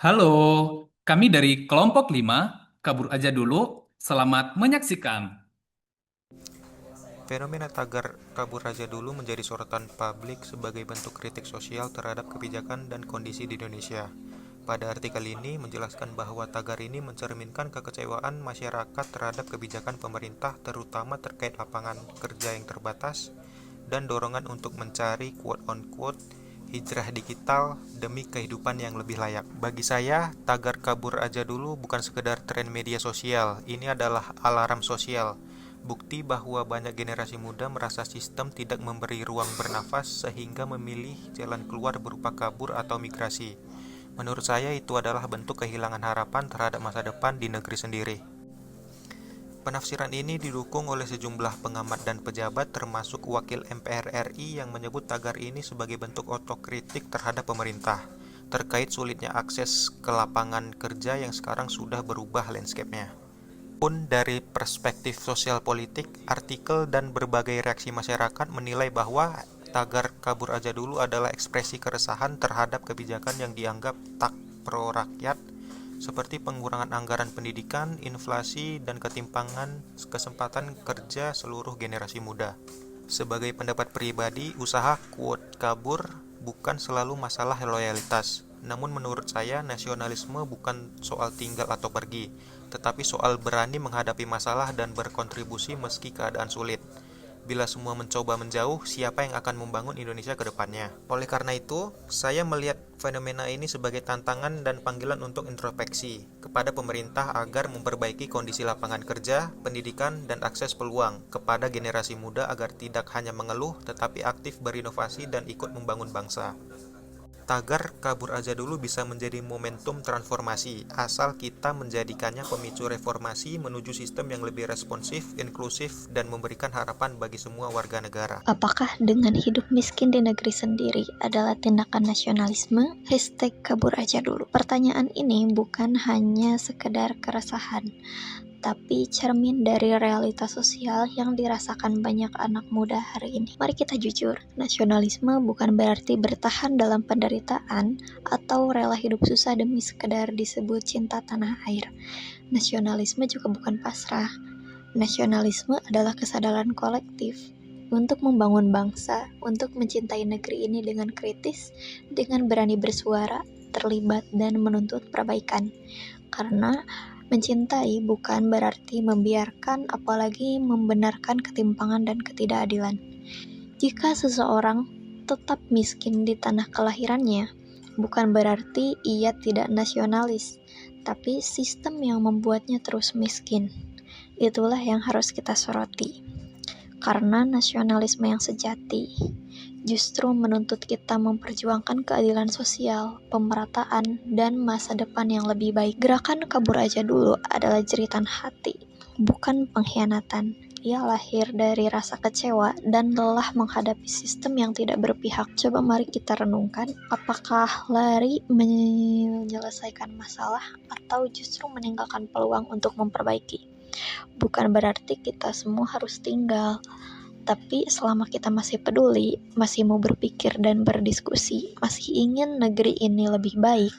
Halo, kami dari kelompok 5 kabur aja dulu. Selamat menyaksikan. Fenomena tagar kabur raja dulu menjadi sorotan publik sebagai bentuk kritik sosial terhadap kebijakan dan kondisi di Indonesia. Pada artikel ini menjelaskan bahwa tagar ini mencerminkan kekecewaan masyarakat terhadap kebijakan pemerintah terutama terkait lapangan kerja yang terbatas dan dorongan untuk mencari quote-unquote hijrah digital demi kehidupan yang lebih layak. Bagi saya, tagar kabur aja dulu bukan sekedar tren media sosial, ini adalah alarm sosial. Bukti bahwa banyak generasi muda merasa sistem tidak memberi ruang bernafas sehingga memilih jalan keluar berupa kabur atau migrasi. Menurut saya itu adalah bentuk kehilangan harapan terhadap masa depan di negeri sendiri. Penafsiran ini didukung oleh sejumlah pengamat dan pejabat termasuk Wakil MPR RI yang menyebut tagar ini sebagai bentuk otokritik terhadap pemerintah terkait sulitnya akses ke lapangan kerja yang sekarang sudah berubah landscape-nya. Pun dari perspektif sosial politik, artikel dan berbagai reaksi masyarakat menilai bahwa tagar kabur aja dulu adalah ekspresi keresahan terhadap kebijakan yang dianggap tak pro rakyat seperti pengurangan anggaran pendidikan, inflasi, dan ketimpangan kesempatan kerja seluruh generasi muda. Sebagai pendapat pribadi, usaha quote kabur bukan selalu masalah loyalitas. Namun menurut saya, nasionalisme bukan soal tinggal atau pergi, tetapi soal berani menghadapi masalah dan berkontribusi meski keadaan sulit. Bila semua mencoba menjauh, siapa yang akan membangun Indonesia ke depannya? Oleh karena itu, saya melihat fenomena ini sebagai tantangan dan panggilan untuk introspeksi kepada pemerintah agar memperbaiki kondisi lapangan kerja, pendidikan, dan akses peluang kepada generasi muda agar tidak hanya mengeluh tetapi aktif berinovasi dan ikut membangun bangsa. Tagar kabur aja dulu bisa menjadi momentum transformasi, asal kita menjadikannya pemicu reformasi menuju sistem yang lebih responsif, inklusif, dan memberikan harapan bagi semua warga negara. Apakah dengan hidup miskin di negeri sendiri adalah tindakan nasionalisme? Hashtag kabur aja dulu. Pertanyaan ini bukan hanya sekedar keresahan, tapi cermin dari realitas sosial yang dirasakan banyak anak muda hari ini. Mari kita jujur, nasionalisme bukan berarti bertahan dalam penderitaan atau rela hidup susah demi sekedar disebut cinta tanah air. Nasionalisme juga bukan pasrah. Nasionalisme adalah kesadaran kolektif untuk membangun bangsa, untuk mencintai negeri ini dengan kritis, dengan berani bersuara, terlibat, dan menuntut perbaikan. Karena mencintai bukan berarti membiarkan, apalagi membenarkan ketimpangan dan ketidakadilan. Jika seseorang tetap miskin di tanah kelahirannya, bukan berarti ia tidak nasionalis, tapi sistem yang membuatnya terus miskin. Itulah yang harus kita soroti. Karena nasionalisme yang sejati justru menuntut kita memperjuangkan keadilan sosial, pemerataan, dan masa depan yang lebih baik. Gerakan kabur aja dulu adalah jeritan hati, bukan pengkhianatan. Ia lahir dari rasa kecewa dan lelah menghadapi sistem yang tidak berpihak. Coba mari kita renungkan, apakah lari menyelesaikan masalah atau justru meninggalkan peluang untuk memperbaiki? Bukan berarti kita semua harus tinggal, tapi selama kita masih peduli, masih mau berpikir dan berdiskusi, masih ingin negeri ini lebih baik,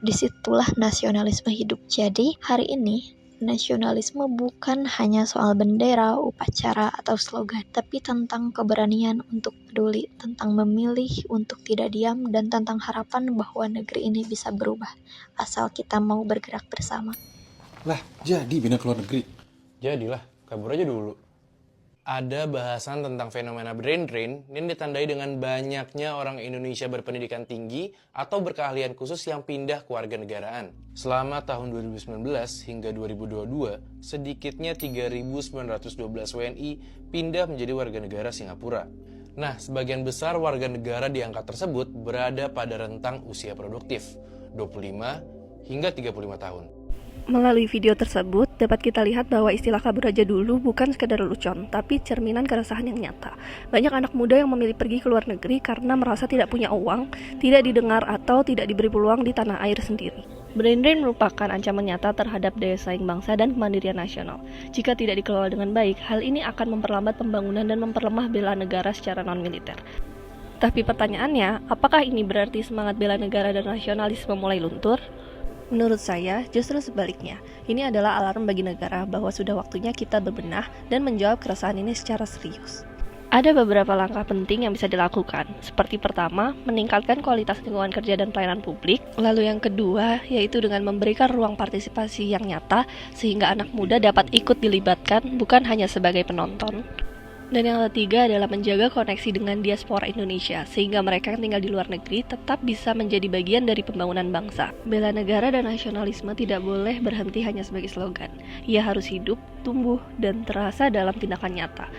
disitulah nasionalisme hidup. Jadi hari ini, nasionalisme bukan hanya soal bendera, upacara, atau slogan, tapi tentang keberanian untuk peduli, tentang memilih untuk tidak diam, dan tentang harapan bahwa negeri ini bisa berubah, asal kita mau bergerak bersama. Lah, jadi pindah ke luar negeri. Jadilah, kabur aja dulu. Ada bahasan tentang fenomena brain drain yang ditandai dengan banyaknya orang Indonesia berpendidikan tinggi atau berkeahlian khusus yang pindah ke warganegaraan. Selama tahun 2019 hingga 2022, sedikitnya 3.912 WNI pindah menjadi warga negara Singapura. Nah, sebagian besar warga negara di angka tersebut berada pada rentang usia produktif, 25 hingga 35 tahun. Melalui video tersebut, dapat kita lihat bahwa istilah kabur aja dulu bukan sekedar lelucon, tapi cerminan keresahan yang nyata. Banyak anak muda yang memilih pergi ke luar negeri karena merasa tidak punya uang, tidak didengar, atau tidak diberi peluang di tanah air sendiri. Brain drain merupakan ancaman nyata terhadap daya saing bangsa dan kemandirian nasional. Jika tidak dikelola dengan baik, hal ini akan memperlambat pembangunan dan memperlemah bela negara secara non-militer. Tapi pertanyaannya, apakah ini berarti semangat bela negara dan nasionalisme mulai luntur? Menurut saya, justru sebaliknya. Ini adalah alarm bagi negara bahwa sudah waktunya kita berbenah dan menjawab keresahan ini secara serius. Ada beberapa langkah penting yang bisa dilakukan, seperti pertama, meningkatkan kualitas lingkungan kerja dan pelayanan publik, lalu yang kedua, yaitu dengan memberikan ruang partisipasi yang nyata, sehingga anak muda dapat ikut dilibatkan, bukan hanya sebagai penonton. Dan yang ketiga adalah menjaga koneksi dengan diaspora Indonesia, sehingga mereka yang tinggal di luar negeri tetap bisa menjadi bagian dari pembangunan bangsa. Bela negara dan nasionalisme tidak boleh berhenti hanya sebagai slogan. Ia harus hidup, tumbuh, dan terasa dalam tindakan nyata,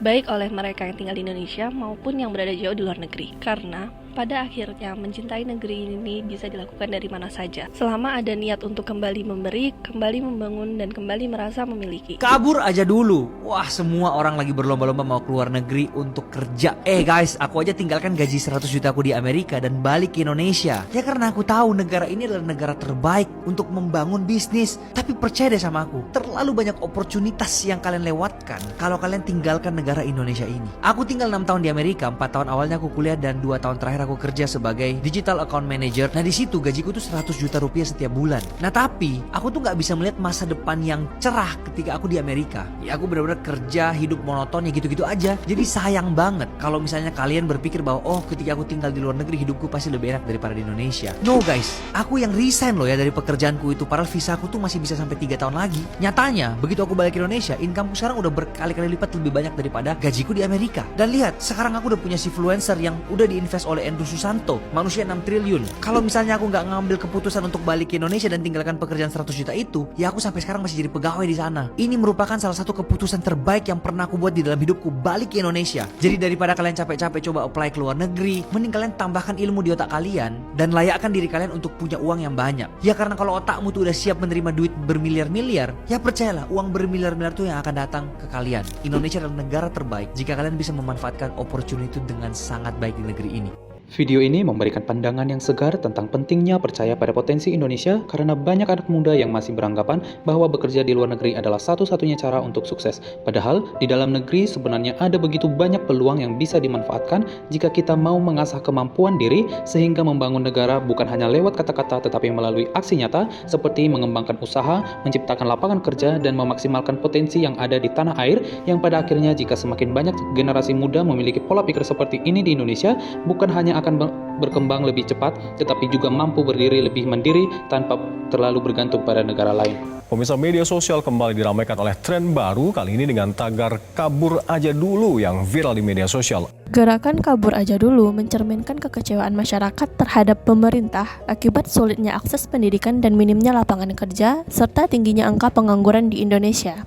baik oleh mereka yang tinggal di Indonesia maupun yang berada jauh di luar negeri. Karena pada akhirnya mencintai negeri ini bisa dilakukan dari mana saja, selama ada niat untuk kembali memberi, kembali membangun, dan kembali merasa memiliki. Kabur aja dulu. Wah, semua orang lagi berlomba-lomba mau keluar negeri untuk kerja. Guys, aku aja tinggalkan gaji 100 juta aku di Amerika dan balik ke Indonesia. Ya karena aku tahu negara ini adalah negara terbaik untuk membangun bisnis. Tapi percaya deh sama aku, terlalu banyak oportunitas yang kalian lewatkan kalau kalian tinggalkan negara Indonesia ini. Aku tinggal 6 tahun di Amerika, 4 tahun awalnya aku kuliah dan 2 tahun terakhir aku kerja sebagai digital account manager. Nah di situ gajiku tuh 100 juta rupiah setiap bulan. Nah tapi aku tuh nggak bisa melihat masa depan yang cerah ketika aku di Amerika. Ya aku benar-benar kerja, hidup monoton ya gitu-gitu aja. Jadi sayang banget kalau misalnya kalian berpikir bahwa ketika aku tinggal di luar negeri hidupku pasti lebih enak daripada di Indonesia. No guys, aku yang resign loh ya dari pekerjaanku itu, padahal visa aku tuh masih bisa sampai 3 tahun lagi. Nyatanya begitu aku balik ke Indonesia, incomeku sekarang udah berkali-kali lipat lebih banyak daripada gajiku di Amerika. Dan lihat, sekarang aku udah punya influencer yang udah diinvest oleh Andrew Susanto, manusia 6 triliun. Kalau misalnya aku nggak ngambil keputusan untuk balik ke Indonesia dan tinggalkan pekerjaan 100 juta itu, ya aku sampai sekarang masih jadi pegawai di sana. Ini merupakan salah satu keputusan terbaik yang pernah aku buat di dalam hidupku, balik ke Indonesia. Jadi daripada kalian capek-capek coba apply ke luar negeri, mending kalian tambahkan ilmu di otak kalian dan layakkan diri kalian untuk punya uang yang banyak. Ya karena kalau otakmu tuh udah siap menerima duit bermiliar-miliar, ya percayalah uang bermiliar-miliar tuh yang akan datang ke kalian. Indonesia adalah negara terbaik jika kalian bisa memanfaatkan opportunity itu dengan sangat baik di negeri ini. Video ini memberikan pandangan yang segar tentang pentingnya percaya pada potensi Indonesia karena banyak anak muda yang masih beranggapan bahwa bekerja di luar negeri adalah satu-satunya cara untuk sukses. Padahal di dalam negeri sebenarnya ada begitu banyak peluang yang bisa dimanfaatkan jika kita mau mengasah kemampuan diri sehingga membangun negara bukan hanya lewat kata-kata tetapi melalui aksi nyata seperti mengembangkan usaha, menciptakan lapangan kerja, dan memaksimalkan potensi yang ada di tanah air yang pada akhirnya jika semakin banyak generasi muda memiliki pola pikir seperti ini di Indonesia, bukan hanya akan berkembang lebih cepat, tetapi juga mampu berdiri lebih mandiri tanpa terlalu bergantung pada negara lain. Pemirsa, media sosial kembali diramaikan oleh tren baru, kali ini dengan tagar kabur aja dulu yang viral di media sosial. Gerakan kabur aja dulu mencerminkan kekecewaan masyarakat terhadap pemerintah akibat sulitnya akses pendidikan dan minimnya lapangan kerja, serta tingginya angka pengangguran di Indonesia.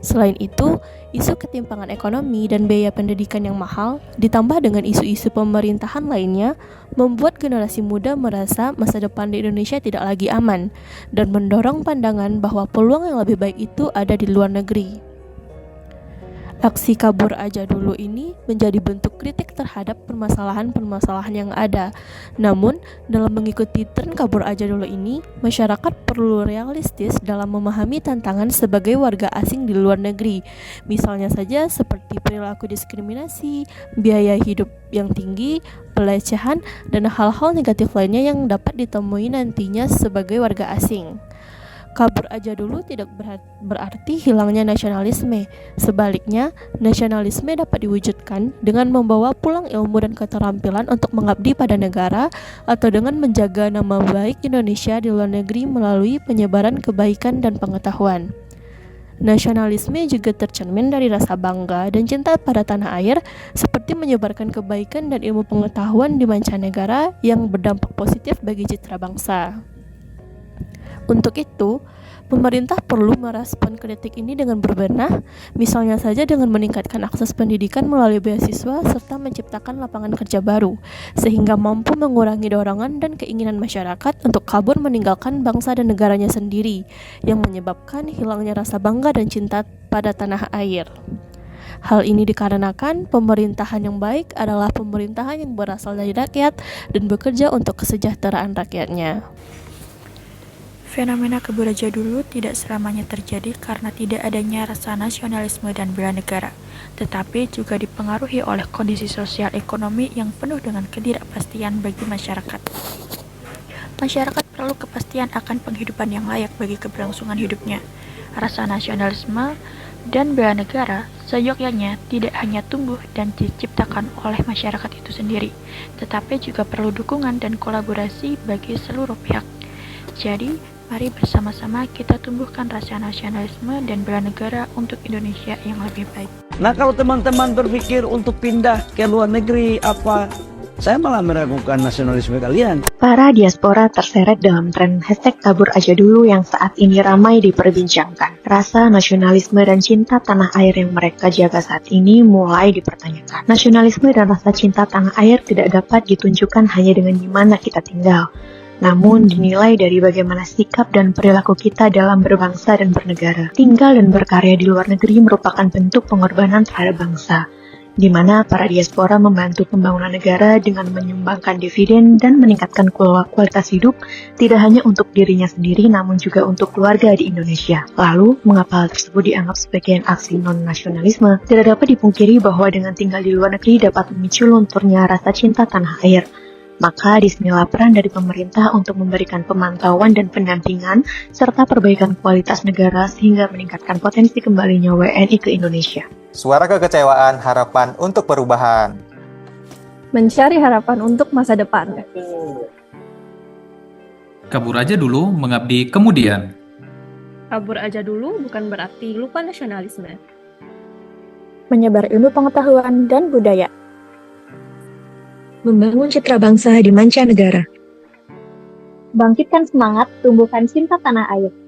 Selain itu, isu ketimpangan ekonomi dan biaya pendidikan yang mahal, ditambah dengan isu-isu pemerintahan lainnya, membuat generasi muda merasa masa depan di Indonesia tidak lagi aman, dan mendorong pandangan bahwa peluang yang lebih baik itu ada di luar negeri. Aksi kabur aja dulu ini menjadi bentuk kritik terhadap permasalahan-permasalahan yang ada. Namun, dalam mengikuti tren kabur aja dulu ini, masyarakat perlu realistis dalam memahami tantangan sebagai warga asing di luar negeri. Misalnya saja seperti perilaku diskriminasi, biaya hidup yang tinggi, pelecehan, dan hal-hal negatif lainnya yang dapat ditemui nantinya sebagai warga asing. Kabur aja dulu tidak berarti hilangnya nasionalisme. Sebaliknya, nasionalisme dapat diwujudkan dengan membawa pulang ilmu dan keterampilan untuk mengabdi pada negara atau dengan menjaga nama baik Indonesia di luar negeri melalui penyebaran kebaikan dan pengetahuan. Nasionalisme juga tercermin dari rasa bangga dan cinta pada tanah air, seperti menyebarkan kebaikan dan ilmu pengetahuan di mancanegara yang berdampak positif bagi citra bangsa. Untuk itu, pemerintah perlu merespon kritik ini dengan berbenah, misalnya saja dengan meningkatkan akses pendidikan melalui beasiswa serta menciptakan lapangan kerja baru, sehingga mampu mengurangi dorongan dan keinginan masyarakat untuk kabur meninggalkan bangsa dan negaranya sendiri, yang menyebabkan hilangnya rasa bangga dan cinta pada tanah air. Hal ini dikarenakan pemerintahan yang baik adalah pemerintahan yang berasal dari rakyat dan bekerja untuk kesejahteraan rakyatnya. Fenomena kabur aja dulu tidak selamanya terjadi karena tidak adanya rasa nasionalisme dan bela negara, tetapi juga dipengaruhi oleh kondisi sosial ekonomi yang penuh dengan ketidakpastian bagi masyarakat. Masyarakat perlu kepastian akan penghidupan yang layak bagi keberlangsungan hidupnya. Rasa nasionalisme dan bela negara seyogyanya tidak hanya tumbuh dan diciptakan oleh masyarakat itu sendiri, tetapi juga perlu dukungan dan kolaborasi bagi seluruh pihak. Jadi, mari bersama-sama kita tumbuhkan rasa nasionalisme dan bela negara untuk Indonesia yang lebih baik. Nah, kalau teman-teman berpikir untuk pindah ke luar negeri, saya malah meragukan nasionalisme kalian. Para diaspora terseret dalam tren hashtag kabur aja dulu yang saat ini ramai diperbincangkan. Rasa nasionalisme dan cinta tanah air yang mereka jaga saat ini mulai dipertanyakan. Nasionalisme dan rasa cinta tanah air tidak dapat ditunjukkan hanya dengan di mana kita tinggal, namun dinilai dari bagaimana sikap dan perilaku kita dalam berbangsa dan bernegara. Tinggal dan berkarya di luar negeri merupakan bentuk pengorbanan terhadap bangsa, di mana para diaspora membantu pembangunan negara dengan menyumbangkan dividen dan meningkatkan kualitas hidup tidak hanya untuk dirinya sendiri namun juga untuk keluarga di Indonesia. Lalu, mengapa hal tersebut dianggap sebagai aksi non-nasionalisme? Tidak dapat dipungkiri bahwa dengan tinggal di luar negeri dapat memicu lunturnya rasa cinta tanah air. Maka disinilah peran dari pemerintah untuk memberikan pemantauan dan pendampingan serta perbaikan kualitas negara sehingga meningkatkan potensi kembalinya WNI ke Indonesia. Suara kekecewaan, harapan untuk perubahan. Mencari harapan untuk masa depan. Kabur aja dulu, mengabdi kemudian. Kabur aja dulu bukan berarti lupa nasionalisme. Menyebar ilmu pengetahuan dan budaya. Membangun citra bangsa di mancanegara. Bangkitkan semangat, tumbuhkan cinta tanah air.